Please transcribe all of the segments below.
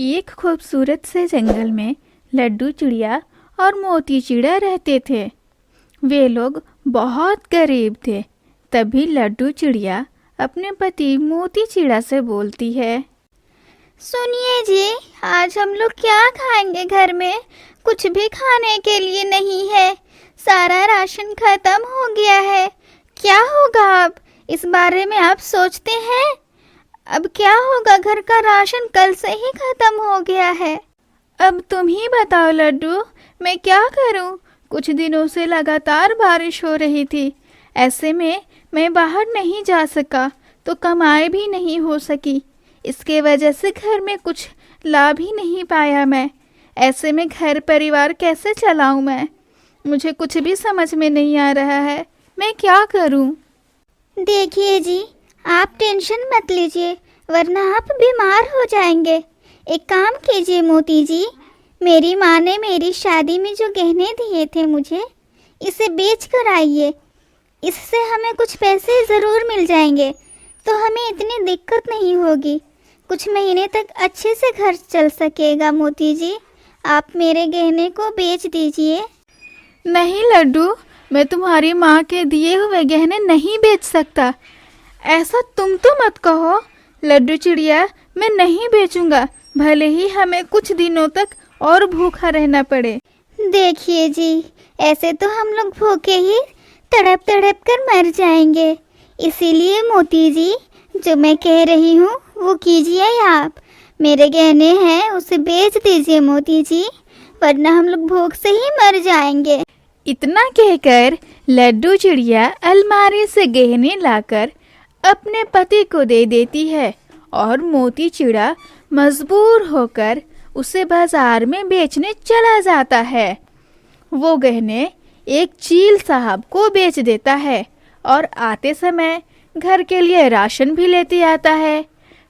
एक खूबसूरत से जंगल में लड्डू चिड़िया और मोती चिड़िया रहते थे। वे लोग बहुत गरीब थे। तभी लड्डू चिड़िया अपने पति मोती चिड़िया से बोलती है, सुनिए जी, आज हम लोग क्या खाएंगे? घर में कुछ भी खाने के लिए नहीं है। सारा राशन खत्म हो गया है। क्या होगा अब? इस बारे में आप सोचते हैं? अब क्या होगा? घर का राशन कल से ही खत्म हो गया है। अब तुम ही बताओ लड्डू, मैं क्या करूं? कुछ दिनों से लगातार बारिश हो रही थी। ऐसे में मैं बाहर नहीं जा सका तो कमाई भी नहीं हो सकी। इसके वजह से घर में कुछ लाभ ही नहीं पाया मैं। ऐसे में घर परिवार कैसे चलाऊं मैं? मुझे कुछ भी समझ में नहीं आ रहा है। मैं क्या करूं? देखिए जी, आप टेंशन मत लीजिए, वरना आप बीमार हो जाएंगे। एक काम कीजिए मोती जी, मेरी माँ ने मेरी शादी में जो गहने दिए थे मुझे, इसे बेच कर आइए। इससे हमें कुछ पैसे ज़रूर मिल जाएंगे, तो हमें इतनी दिक्कत नहीं होगी। कुछ महीने तक अच्छे से घर चल सकेगा। मोती जी, आप मेरे गहने को बेच दीजिए। नहीं लड्डू, मैं तुम्हारी माँ के दिए हुए गहने नहीं बेच सकता। ऐसा तुम तो मत कहो लड्डू चिड़िया, मैं नहीं बेचूंगा, भले ही हमें कुछ दिनों तक और भूखा रहना पड़े। देखिए जी, ऐसे तो हम लोग भूखे ही तड़प तड़प कर मर जाएंगे। इसीलिए मोती जी, जो मैं कह रही हूँ वो कीजिए आप। मेरे गहने हैं उसे बेच दीजिए मोती जी, वरना हम लोग भूख से ही मर जाएंगे। इतना कहकर लड्डू चिड़िया अलमारी से गहने लाकर अपने पति को दे देती है और मोती चिड़ा मजबूर होकर उसे बाजार में बेचने चला जाता है। वो गहने एक चील साहब को बेच देता है और आते समय घर के लिए राशन भी लेते आता है।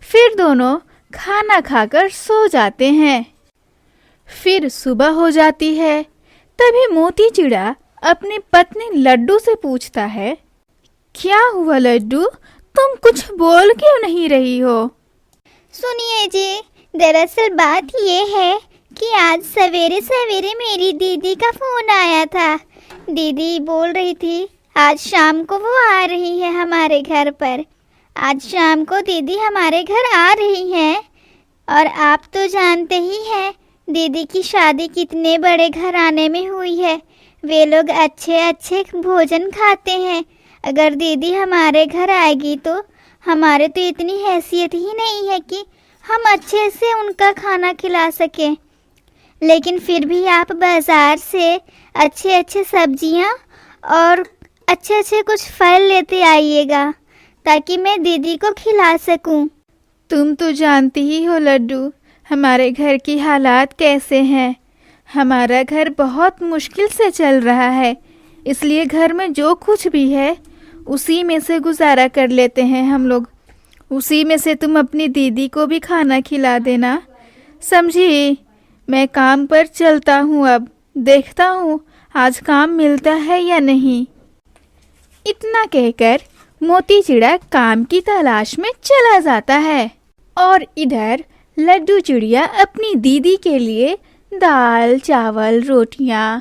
फिर दोनों खाना खाकर सो जाते हैं। फिर सुबह हो जाती है। तभी मोती चिड़ा अपनी पत्नी लड्डू से पूछता है, क्या हुआ लड्डू, तुम कुछ बोल क्यों नहीं रही हो? सुनिए जी, दरअसल बात ये है कि आज सवेरे सवेरे मेरी दीदी का फ़ोन आया था। दीदी बोल रही थी आज शाम को वो आ रही है हमारे घर पर। आज शाम को दीदी हमारे घर आ रही हैं और आप तो जानते ही हैं दीदी की शादी कितने बड़े घराने में हुई है। वे लोग अच्छे अच्छे भोजन खाते हैं। अगर दीदी हमारे घर आएगी तो हमारे तो इतनी हैसियत ही नहीं है कि हम अच्छे से उनका खाना खिला सकें। लेकिन फिर भी आप बाज़ार से अच्छे अच्छे सब्जियां और अच्छे अच्छे कुछ फल लेते आइएगा ताकि मैं दीदी को खिला सकूं। तुम तो जानती ही हो लड्डू, हमारे घर की हालात कैसे हैं। हमारा घर बहुत मुश्किल से चल रहा है, इसलिए घर में जो कुछ भी है उसी में से गुजारा कर लेते हैं हम लोग। उसी में से तुम अपनी दीदी को भी खाना खिला देना, समझी? मैं काम पर चलता हूँ, अब देखता हूँ आज काम मिलता है या नहीं। इतना कहकर मोती चिड़ा काम की तलाश में चला जाता है और इधर लड्डू चिड़िया अपनी दीदी के लिए दाल चावल रोटियां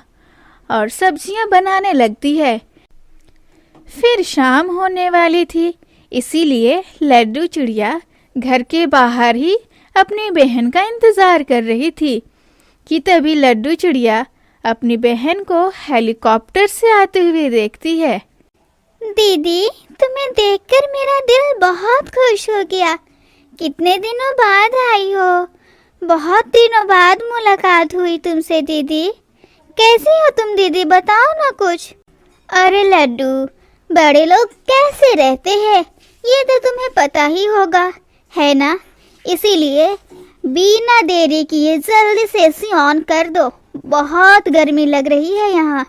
और सब्जियां बनाने लगती है। फिर शाम होने वाली थी, इसीलिए लड्डू चिड़िया घर के बाहर ही अपनी बहन का इंतज़ार कर रही थी कि तभी लड्डू चिड़िया अपनी बहन को हेलीकॉप्टर से आते हुए देखती है। दीदी, तुम्हें देखकर मेरा दिल बहुत खुश हो गया। कितने दिनों बाद आई हो। बहुत दिनों बाद मुलाकात हुई तुमसे दीदी। कैसी हो तुम दीदी, बताओ ना कुछ। अरे लड्डू, बड़े लोग कैसे रहते हैं ये तो तुम्हें पता ही होगा, है ना? इसीलिए बिना देरी किए जल्दी से एसी ऑन कर दो। बहुत गर्मी लग रही है यहाँ,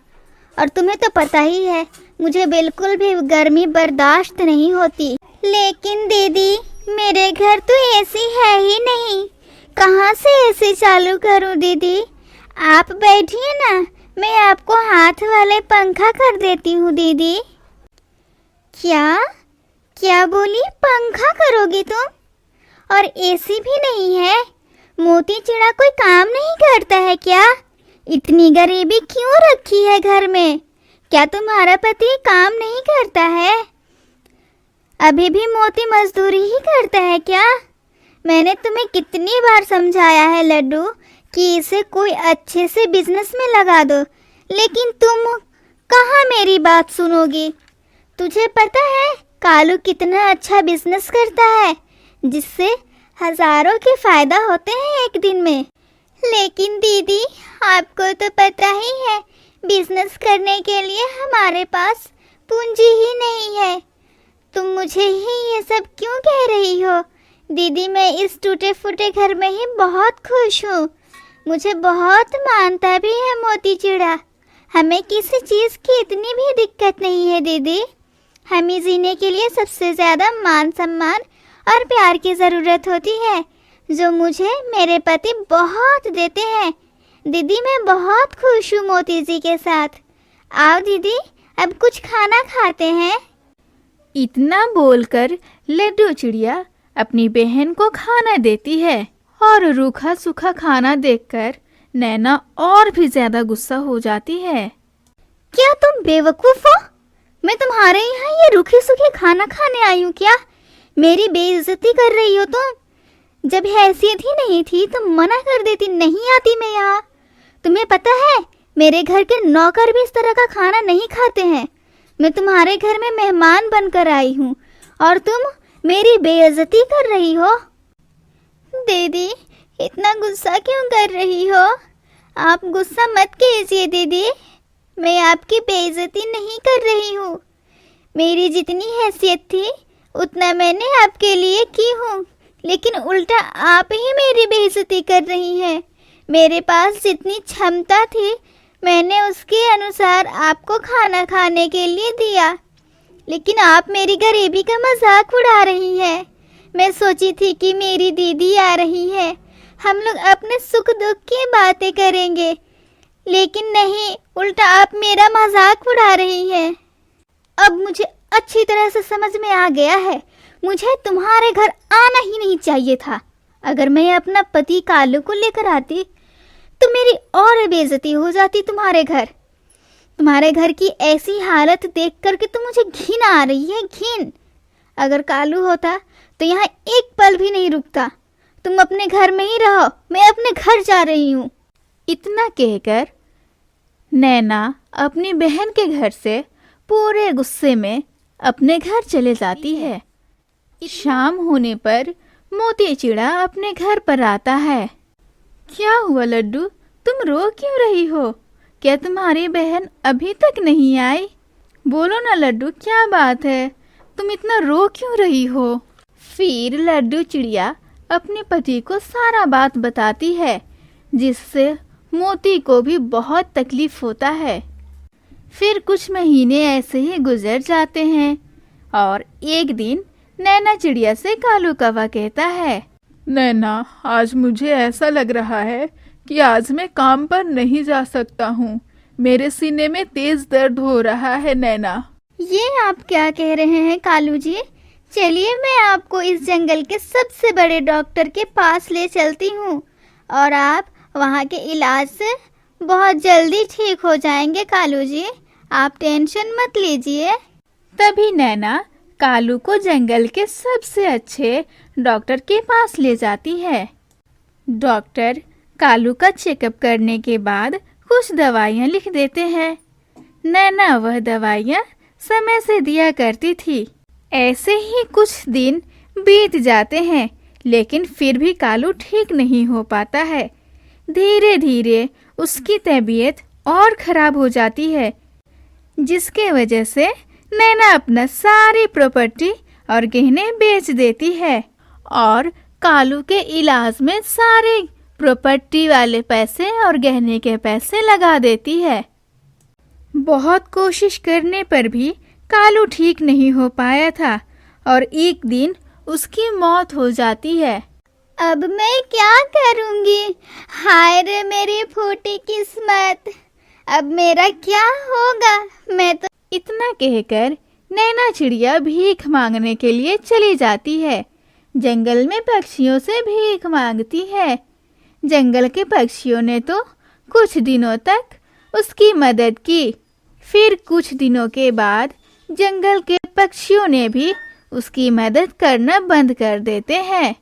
और तुम्हें तो पता ही है मुझे बिल्कुल भी गर्मी बर्दाश्त नहीं होती। लेकिन दीदी, मेरे घर तो एसी है ही नहीं, कहाँ से एसी चालू करूँ दीदी? आप बैठिए ना, मैं आपको हाथ वाले पंखा कर देती हूँ दीदी। क्या क्या बोली? पंखा करोगी तुम? और एसी भी नहीं है? मोती चिड़ा कोई काम नहीं करता है क्या? इतनी गरीबी क्यों रखी है घर में? क्या तुम्हारा पति काम नहीं करता है? अभी भी मोती मजदूरी ही करता है क्या? मैंने तुम्हें कितनी बार समझाया है लड्डू कि इसे कोई अच्छे से बिजनेस में लगा दो, लेकिन तुम कहाँ मेरी बात सुनोगी? तुझे पता है कालू कितना अच्छा बिजनेस करता है, जिससे हजारों के फायदा होते हैं एक दिन में। लेकिन दीदी, आपको तो पता ही है बिजनेस करने के लिए हमारे पास पूंजी ही नहीं है। तुम मुझे ही ये सब क्यों कह रही हो? दीदी, मैं इस टूटे फूटे घर में ही बहुत खुश हूँ। मुझे बहुत मानता भी है मोती चिड़ा। हमें किसी चीज़ की इतनी भी दिक्कत नहीं है दीदी। हमें जीने के लिए सबसे ज़्यादा मान सम्मान और प्यार की ज़रूरत होती है, जो मुझे मेरे पति बहुत देते हैं। दीदी, मैं बहुत खुश हूँ मोती जी के साथ। आओ दीदी, अब कुछ खाना खाते हैं। इतना बोलकर लड्डू चिड़िया अपनी बहन को खाना देती है और रूखा सूखा खाना देखकर नैना और भी ज्यादा गुस्सा हो जाती है। क्या तुम बेवकूफ हो? मैं तुम्हारे यहाँ ये रूखे सूखे खाना खाने आई हूँ क्या? मेरी बेइज्जती कर रही हो तुम। जब हैसियत ही नहीं थी तो मना कर देती, नहीं आती मैं यहाँ। तुम्हें पता है मेरे घर के नौकर भी इस तरह का खाना नहीं खाते हैं। मैं तुम्हारे घर में मेहमान बनकर आई हूँ और तुम मेरी बेइज्जती कर रही हो। दीदी, इतना गुस्सा क्यों कर रही हो? आप गुस्सा मत कीजिए दीदी, मैं आपकी बेइज्जती नहीं कर रही हूँ। मेरी जितनी हैसियत थी उतना मैंने आपके लिए की हूँ, लेकिन उल्टा आप ही मेरी बेइज्जती कर रही हैं। मेरे पास जितनी क्षमता थी मैंने उसके अनुसार आपको खाना खाने के लिए दिया, लेकिन आप मेरी गरीबी का मजाक उड़ा रही हैं। मैं सोची थी कि मेरी दीदी आ रही है, हम लोग अपने सुख दुख की बातें करेंगे, लेकिन नहीं, उल्टा आप मेरा मजाक उड़ा रही हैं। अब मुझे अच्छी तरह से समझ में आ गया है, मुझे तुम्हारे घर आना ही नहीं चाहिए था। अगर मैं अपना पति कालू को लेकर आती तो मेरी और बेइज्जती हो जाती तुम्हारे घर। तुम्हारे घर की ऐसी हालत देख कर के तो मुझे घिन आ रही है, घिन। अगर कालू होता तो यहाँ एक पल भी नहीं रुकता। तुम अपने घर में ही रहो, मैं अपने घर जा रही हूँ। इतना कहकर नैना अपनी बहन के घर से पूरे गुस्से में अपने घर चले जाती है। शाम होने पर मोती चिड़ा अपने घर पर आता है। क्या हुआ लड्डू, तुम रो क्यों रही हो? क्या तुम्हारी बहन अभी तक नहीं आई? बोलो ना लड्डू, क्या बात है, तुम इतना रो क्यों रही हो? फिर लड्डू चिड़िया अपने पति को सारा बात बताती है, जिससे मोती को भी बहुत तकलीफ होता है। फिर कुछ महीने ऐसे ही गुजर जाते हैं और एक दिन नैना चिड़िया से कालू कौवा कहता है, नैना, आज मुझे ऐसा लग रहा है कि आज मैं काम पर नहीं जा सकता हूँ। मेरे सीने में तेज दर्द हो रहा है नैना। ये आप क्या कह रहे हैं कालू जी? चलिए, मैं आपको इस जंगल के सबसे बड़े डॉक्टर के पास ले चलती हूँ और आप वहाँ के इलाज से बहुत जल्दी ठीक हो जाएंगे कालू जी, आप टेंशन मत लीजिए। तभी नैना कालू को जंगल के सबसे अच्छे डॉक्टर के पास ले जाती है। डॉक्टर कालू का चेकअप करने के बाद कुछ दवाइयाँ लिख देते हैं। नैना वह दवाइयाँ समय से दिया करती थी। ऐसे ही कुछ दिन बीत जाते हैं, लेकिन फिर भी कालू ठीक नहीं हो पाता है। धीरे धीरे उसकी तबीयत और खराब हो जाती है, जिसके वजह से नैना अपना सारी प्रॉपर्टी और गहने बेच देती है और कालू के इलाज में सारे प्रॉपर्टी वाले पैसे और गहने के पैसे लगा देती है। बहुत कोशिश करने पर भी कालू ठीक नहीं हो पाया था और एक दिन उसकी मौत हो जाती है। अब मैं क्या करूँगी? हाय रे मेरी फूटी किस्मत, अब मेरा क्या होगा? मैं तो इतना कहकर नैना चिड़िया भीख मांगने के लिए चली जाती है। जंगल में पक्षियों से भीख मांगती है, जंगल के पक्षियों ने तो कुछ दिनों तक उसकी मदद की। फिर कुछ दिनों के बाद जंगल के पक्षियों ने भी उसकी मदद करना बंद कर देते हैं।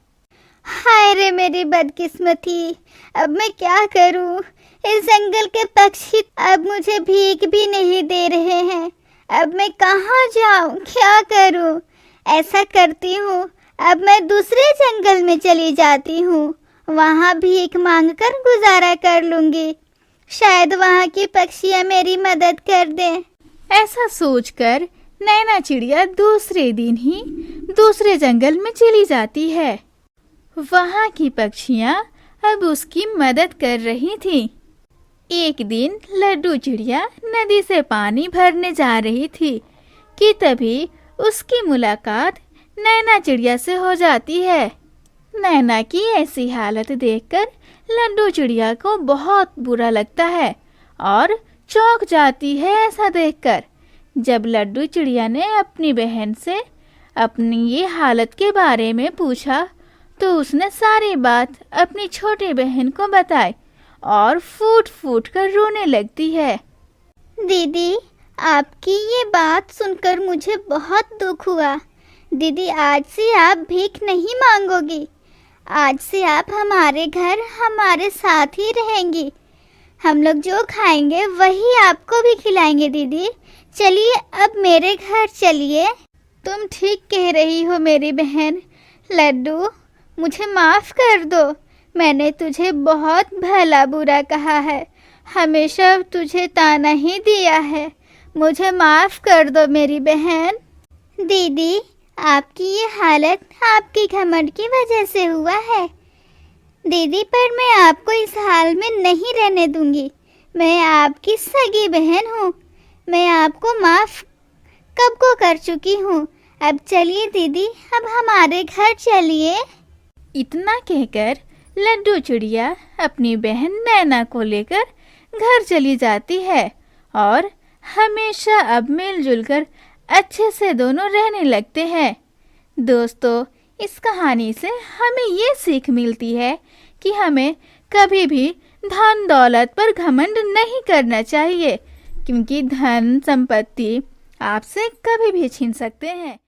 हाय रे मेरी बदकिस्मती, अब मैं क्या करूं? इस जंगल के पक्षी अब मुझे भीख भी नहीं दे रहे हैं। अब मैं कहाँ जाऊं, क्या करूं? ऐसा करती हूँ, अब मैं दूसरे जंगल में चली जाती हूँ। वहाँ भीख मांगकर गुजारा कर लूंगी। शायद वहाँ की पक्षियाँ मेरी मदद कर दें। ऐसा सोचकर नैना चिड़िया दूसरे दिन ही दूसरे जंगल में चली जाती है। वहाँ की पक्षियाँ अब उसकी मदद कर रही थीं। एक दिन लड्डू चिड़िया नदी से पानी भरने जा रही थी कि तभी उसकी मुलाकात नैना चिड़िया से हो जाती है। नैना की ऐसी हालत देखकर लड्डू चिड़िया को बहुत बुरा लगता है और चौंक जाती है ऐसा देखकर। जब लड्डू चिड़िया ने अपनी बहन से अपनी ये हालत के बारे में पूछा तो उसने सारी बात अपनी छोटी बहन को बताई और फूट फूट कर रोने लगती है। दीदी, आपकी ये बात सुनकर मुझे बहुत दुख हुआ। दीदी, आज से आप भीख नहीं मांगोगी। आज से आप हमारे घर हमारे साथ ही रहेंगी। हम लोग जो खाएंगे वही आपको भी खिलाएंगे। दीदी, चलिए अब मेरे घर चलिए। तुम ठीक कह रही हो मेरी बहन। लड्डू, मुझे माफ़ कर दो। मैंने तुझे बहुत भला बुरा कहा है, हमेशा तुझे ताना ही दिया है। मुझे माफ़ कर दो मेरी बहन। दीदी, आपकी ये हालत आपकी घमंड की वजह से हुआ है। दीदी, पर मैं आपको इस हाल में नहीं रहने दूंगी। मैं आपकी सगी बहन हूँ। मैं आपको माफ़ कब को कर चुकी हूँ। अब चलिए दीदी, अब हमारे घर चलिए। इतना कहकर लड्डू चिड़िया अपनी बहन नैना को लेकर घर चली जाती है और हमेशा अब मिलजुल कर अच्छे से दोनों रहने लगते हैं। दोस्तों, इस कहानी से हमें ये सीख मिलती है कि हमें कभी भी धन दौलत पर घमंड नहीं करना चाहिए, क्योंकि धन संपत्ति आपसे कभी भी छीन सकते हैं।